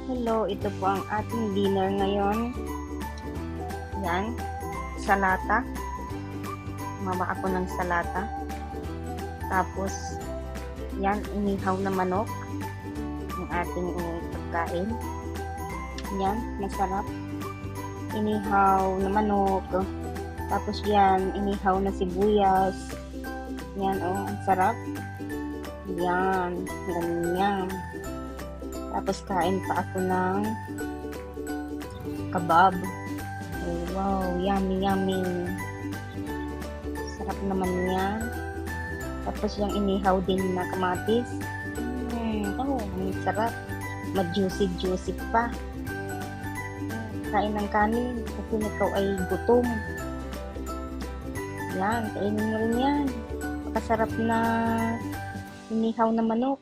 Hello, ito po ang ating dinner ngayon. Yan, salata. Mama ako ng salata. Tapos, yan, inihaw na manok. Ang ating pagkain. Yan, masarap. Inihaw na manok. Tapos yan, inihaw na sibuyas. Yan, oh, ang sarap. Yan, ganyan. Tapos kain pa ako ng kebab. Oh, wow, yummy, yummy. Sarap naman yan. Tapos yung inihaw din na kamatis. Oh, ang sarap. Ma-juicy-juicy pa. Kain ng kanin kasi ikaw ay gutom. Yan, kainin mo rin yan. Napakasarap na inihaw na manok.